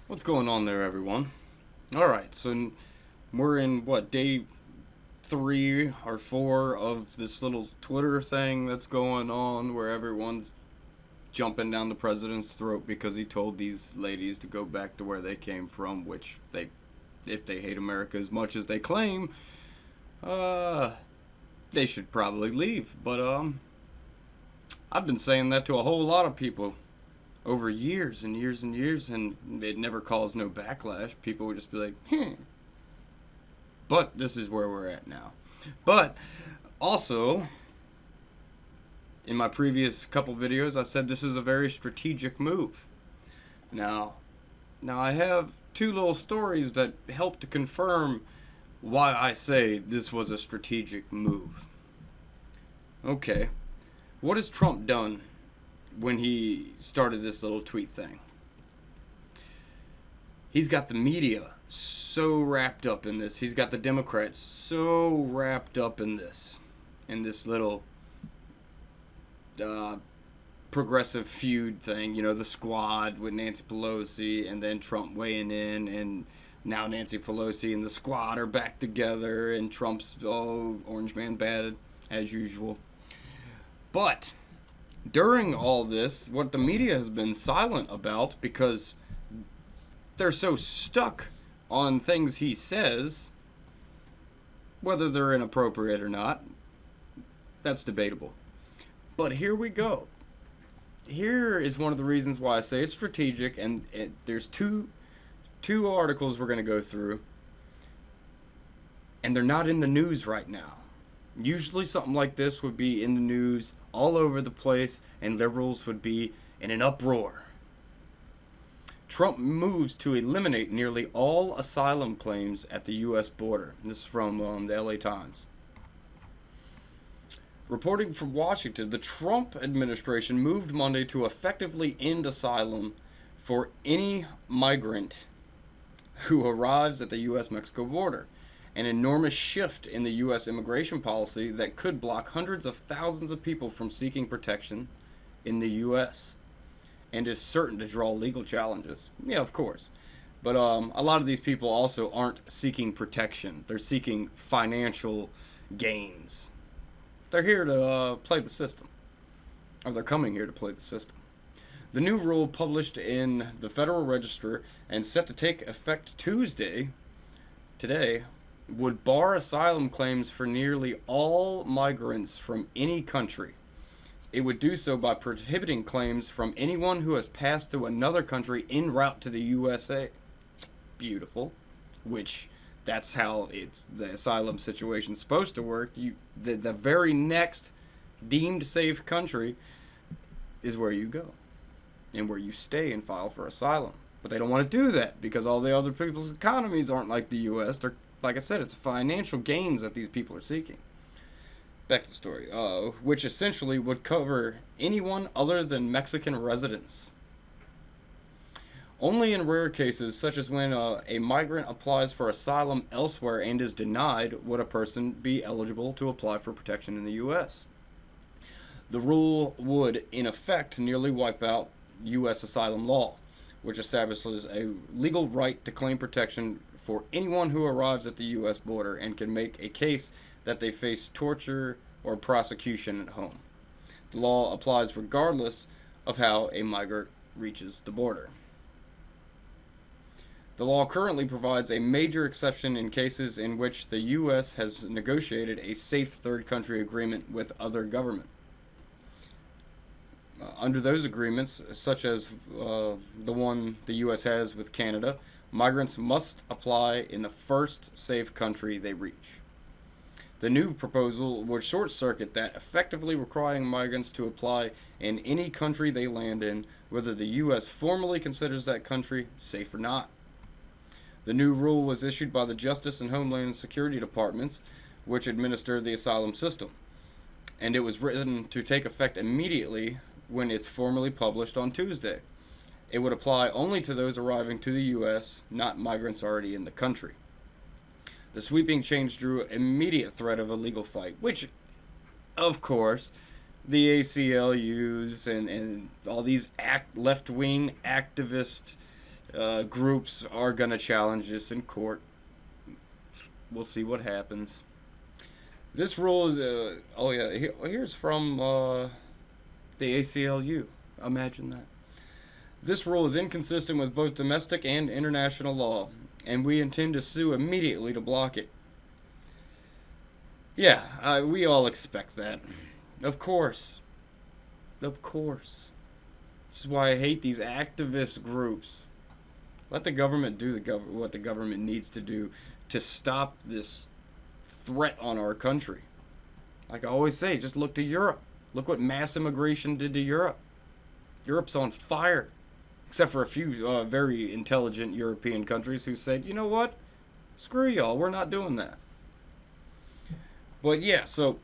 What's going on there, everyone? All right, so we're in what, day 3 or 4 of this little Twitter thing that's going on where everyone's jumping down the president's throat because he told these ladies to go back to where they came from, which if they hate America as much as they claim, uh, they should probably leave. But I've been saying that to a whole lot of people over years and years and years, and it never caused no backlash. People would just be like, But this is where we're at now. But also, in my previous couple videos, I said this is a very strategic move. Now, now I have two little stories that help to confirm why I say this was a strategic move. Okay, what has Trump done when he started this little tweet thing? He's got the media so wrapped up in this. He's got the Democrats so wrapped up in this little uh, progressive feud thing. You know, the squad with Nancy Pelosi and then Trump weighing in, and now Nancy Pelosi and the squad are back together, and Trump's, orange man bad as usual. But during all this, what the media has been silent about because they're so stuck on things he says, whether they're inappropriate or not, that's debatable. But here we go. Here is one of the reasons why I say it's strategic, and there's two articles we're going to go through, and they're not in the news right now. Usually something like this would be in the news all over the place, and liberals would be in an uproar. Trump moves to eliminate nearly all asylum claims at the U.S. border. This is from the LA Times. Reporting from Washington, the Trump administration moved Monday to effectively end asylum for any migrant who arrives at the U.S.-Mexico border, an enormous shift in the U.S. immigration policy that could block hundreds of thousands of people from seeking protection in the U.S. and is certain to draw legal challenges. Yeah, of course. But a lot of these people also aren't seeking protection. They're seeking financial gains. They're here to play the system. Or they're coming here to play the system. The new rule, published in the Federal Register and set to take effect Tuesday, today, would bar asylum claims for nearly all migrants from any country. It would do so by prohibiting claims from anyone who has passed through another country en route to the USA. Beautiful. Which, that's how the asylum situation's supposed to work. The very next deemed safe country is where you go and where you stay and file for asylum. But they don't want to do that because all the other people's economies aren't like the U.S. They're, like I said, it's financial gains that these people are seeking. Back to the story, which essentially would cover anyone other than Mexican residents. Only in rare cases, such as when a migrant applies for asylum elsewhere and is denied, would a person be eligible to apply for protection in the U.S. The rule would, in effect, nearly wipe out U.S. asylum law, which establishes a legal right to claim protection for anyone who arrives at the U.S. border and can make a case that they face torture or prosecution at home. The law applies regardless of how a migrant reaches the border. The law currently provides a major exception in cases in which the U.S. has negotiated a safe third country agreement with other government. Under those agreements, such as the one the U.S. has with Canada, migrants must apply in the first safe country they reach. The new proposal would short-circuit that, effectively requiring migrants to apply in any country they land in, whether the U.S. formally considers that country safe or not. The new rule was issued by the Justice and Homeland Security Departments, which administer the asylum system, and it was written to take effect immediately when it's formally published on Tuesday. It would apply only to those arriving to the U.S., not migrants already in the country. The sweeping change drew immediate threat of a legal fight, which, of course, the ACLUs and all these left-wing activist Groups are going to challenge this in court. We'll see what happens. This rule is, here's from the ACLU. Imagine that. This rule is inconsistent with both domestic and international law, and we intend to sue immediately to block it. Yeah, we all expect that. Of course. Of course. This is why I hate these activist groups. Let the government do what the government needs to do to stop this threat on our country. Like I always say, just look to Europe. Look what mass immigration did to Europe. Europe's on fire. Except for a few very intelligent European countries who said, you know what? Screw y'all, we're not doing that. But yeah, so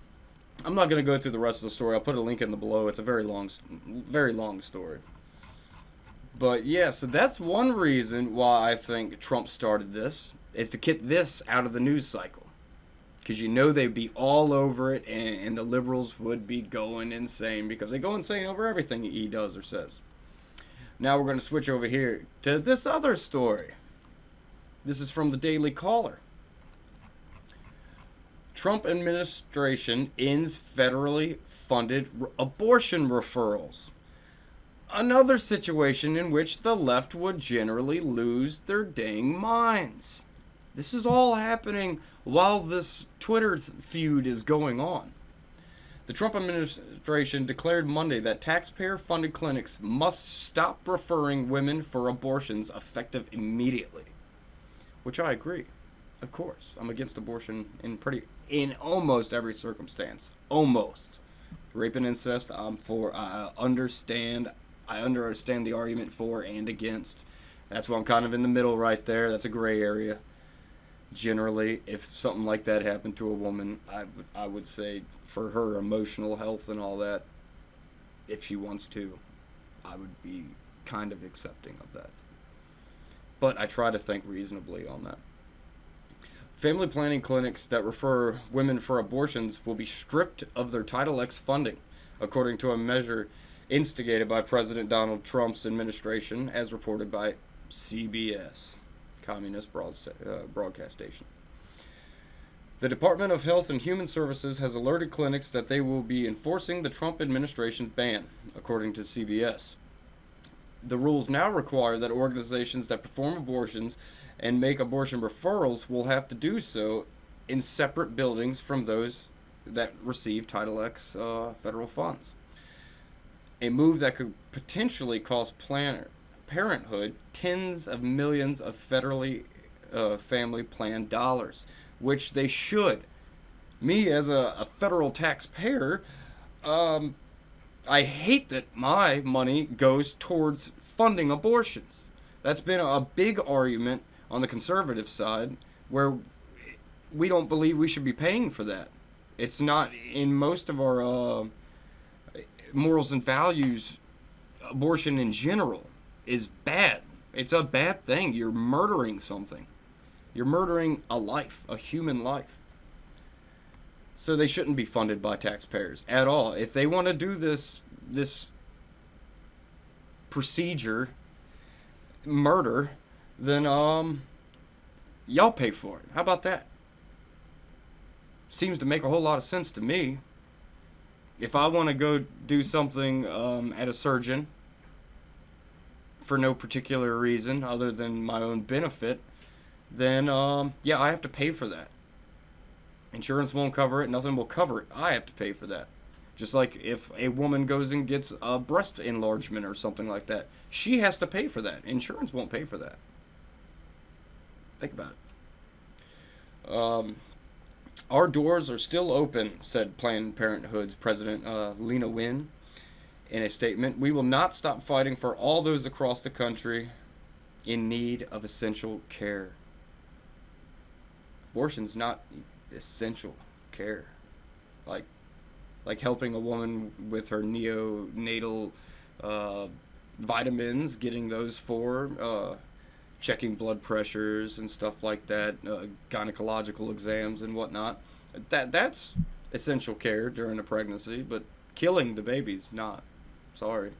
I'm not going to go through the rest of the story. I'll put a link in the below. It's a very long story. But yeah, so that's one reason why I think Trump started this, is to get this out of the news cycle. Because you know they'd be all over it, and the liberals would be going insane, because they go insane over everything he does or says. Now we're going to switch over here to this other story. This is from the Daily Caller. Trump administration ends federally funded abortion referrals. Another situation in which the left would generally lose their dang minds. This is all happening while this Twitter feud is going on. The Trump administration declared Monday that taxpayer-funded clinics must stop referring women for abortions effective immediately. Which I agree. Of course. I'm against abortion in almost every circumstance. Almost. Rape and incest, I'm for. I understand the argument for and against. That's why I'm kind of in the middle right there. That's a gray area. Generally, if something like that happened to a woman, I would say for her emotional health and all that, if she wants to, I would be kind of accepting of that. But I try to think reasonably on that. Family planning clinics that refer women for abortions will be stripped of their Title X funding, according to a measure instigated by President Donald Trump's administration, as reported by CBS. Communist broadcast station. The Department of Health and Human Services has alerted clinics that they will be enforcing the Trump administration ban, according to CBS. The rules now require that organizations that perform abortions and make abortion referrals will have to do so in separate buildings from those that receive Title X federal funds. A move that could potentially cost Parenthood tens of millions of federally family plan dollars, which they should. Me, as a federal taxpayer, I hate that my money goes towards funding abortions. That's been a big argument on the conservative side, where we don't believe we should be paying for that. It's not in most of our morals and values. Abortion in general is bad. It's a bad thing. You're murdering something. You're murdering a life, a human life. So they shouldn't be funded by taxpayers at all. If they want to do this procedure, murder, then y'all pay for it. How about that? Seems to make a whole lot of sense to me. If I want to go do something at a surgeon for no particular reason other than my own benefit, then yeah, I have to pay for that. Insurance won't cover it. Nothing will cover it. I have to pay for that. Just like if a woman goes and gets a breast enlargement or something like that, she has to pay for that. Insurance won't pay for that. Think about it. Our doors are still open, said Planned Parenthood's president, Lena Wynn, in a statement. We will not stop fighting for all those across the country in need of essential care. Abortion's not essential care. Like helping a woman with her neonatal vitamins, getting those for checking blood pressures and stuff like that, gynecological exams and whatnot. That's essential care during a pregnancy, but killing the baby's not. Sorry.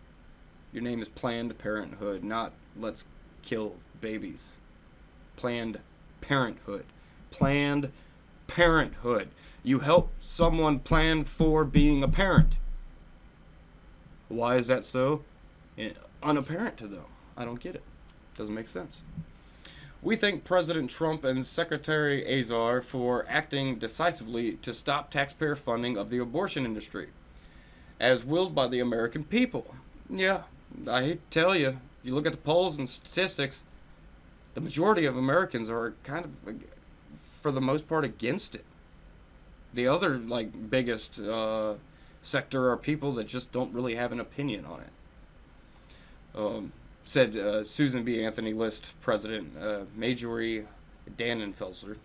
Your name is Planned Parenthood, not let's kill babies. Planned Parenthood. Planned Parenthood. You help someone plan for being a parent. Why is that so unapparent to them? I don't get it. Doesn't make sense. We thank President Trump and Secretary Azar for acting decisively to stop taxpayer funding of the abortion industry, as willed by the American people. Yeah, I hate to tell you, you look at the polls and statistics, the majority of Americans are kind of, for the most part, against it. The other, biggest sector are people that just don't really have an opinion on it. Said Susan B. Anthony List President Marjorie Dannenfelser.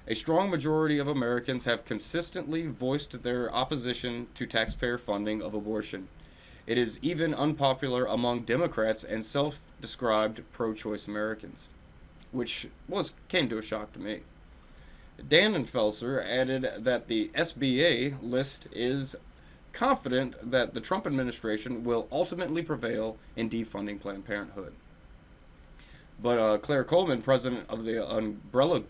A strong majority of Americans have consistently voiced their opposition to taxpayer funding of abortion. It is even unpopular among Democrats and self-described pro-choice Americans, which came to a shock to me. Dannenfelser added that the SBA list is confident that the Trump administration will ultimately prevail in defunding Planned Parenthood. But Claire Coleman, president of the umbrella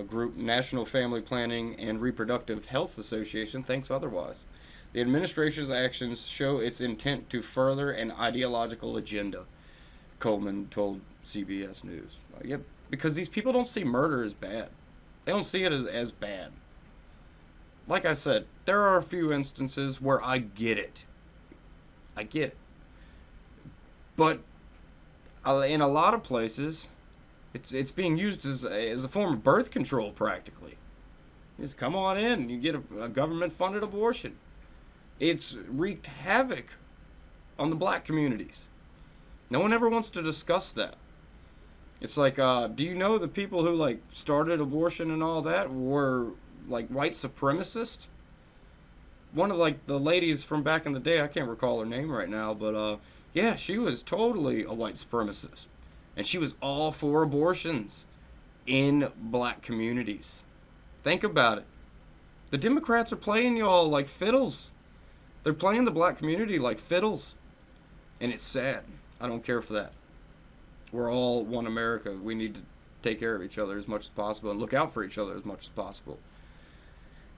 group National Family Planning and Reproductive Health Association, thinks otherwise. The administration's actions show its intent to further an ideological agenda, Coleman told CBS News. Yeah, because these people don't see murder as bad. They don't see it as bad. Like I said, there are a few instances where I get it. I get it. But in a lot of places, it's being used as a form of birth control practically. Just come on in and you get a government-funded abortion. It's wreaked havoc on the black communities. No one ever wants to discuss that. It's like, do you know the people who started abortion and all that were white supremacists? One of the ladies from back in the day, I can't recall her name right now, but yeah, she was totally a white supremacist. And she was all for abortions in black communities. Think about it. The Democrats are playing y'all like fiddles. They're playing the black community like fiddles. And it's sad. I don't care for that. We're all one America. We need to take care of each other as much as possible and look out for each other as much as possible.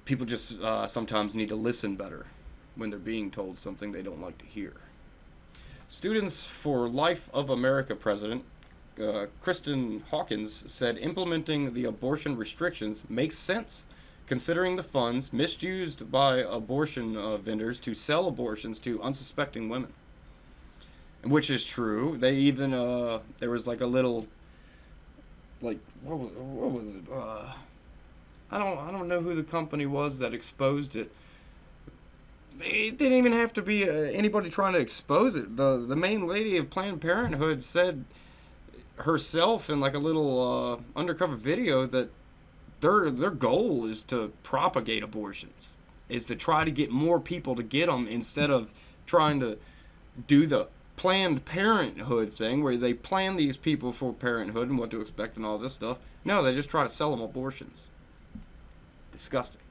People just sometimes need to listen better when they're being told something they don't like to hear. Students for Life of America president Kristen Hawkins said implementing the abortion restrictions makes sense, considering the funds misused by abortion vendors to sell abortions to unsuspecting women. Which is true. They even there was a little what was it? I don't know who the company was that exposed it. It didn't even have to be anybody trying to expose it. The main lady of Planned Parenthood said herself in a little undercover video that their goal is to propagate abortions, is to try to get more people to get them instead of trying to do the Planned Parenthood thing where they plan these people for parenthood and what to expect and all this stuff. No, they just try to sell them abortions. Disgusting.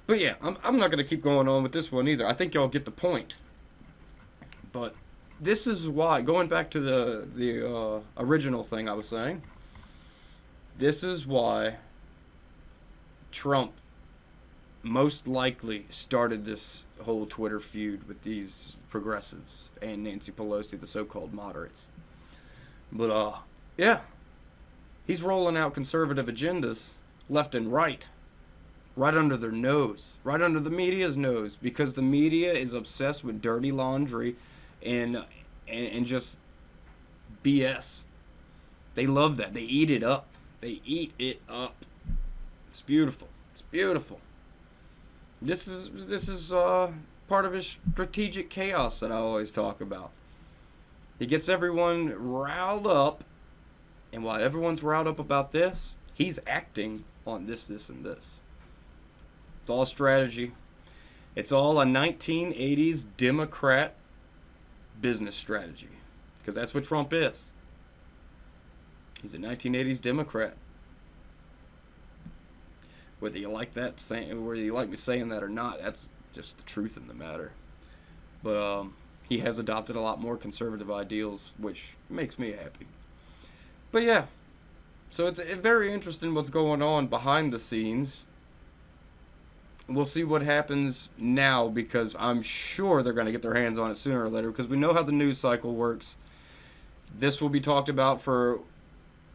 But yeah, I'm not going to keep going on with this one either. I think y'all get the point. But this is why, going back to the original thing I was saying, this is why Trump most likely started this whole Twitter feud with these progressives and Nancy Pelosi, the so-called moderates. But, yeah, he's rolling out conservative agendas left and right under their nose, right under the media's nose, because the media is obsessed with dirty laundry and just BS. They love that. They eat it up. They eat it up. It's beautiful. It's beautiful. This is part of his strategic chaos that I always talk about. He gets everyone riled up, and while everyone's riled up about this, he's acting on this, and this. It's all strategy. It's all a 1980s Democrat business strategy, because that's what Trump is. He's a 1980s Democrat. Whether you like that saying, whether you like me saying that or not, that's just the truth in the matter. But he has adopted a lot more conservative ideals, which makes me happy. But yeah, so it's very interesting what's going on behind the scenes. We'll see what happens now, because I'm sure they're going to get their hands on it sooner or later, because we know how the news cycle works. This will be talked about for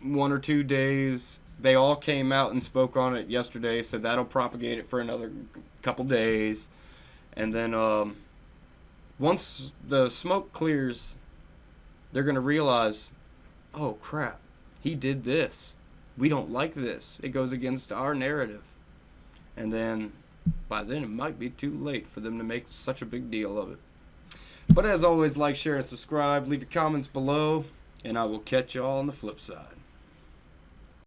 1 or 2 days. They all came out and spoke on it yesterday, so that'll propagate it for another couple days. And then once the smoke clears, they're going to realize, oh crap, he did this. We don't like this. It goes against our narrative. And then by then it might be too late for them to make such a big deal of it. But as always, like, share, and subscribe. Leave your comments below, and I will catch y'all on the flip side.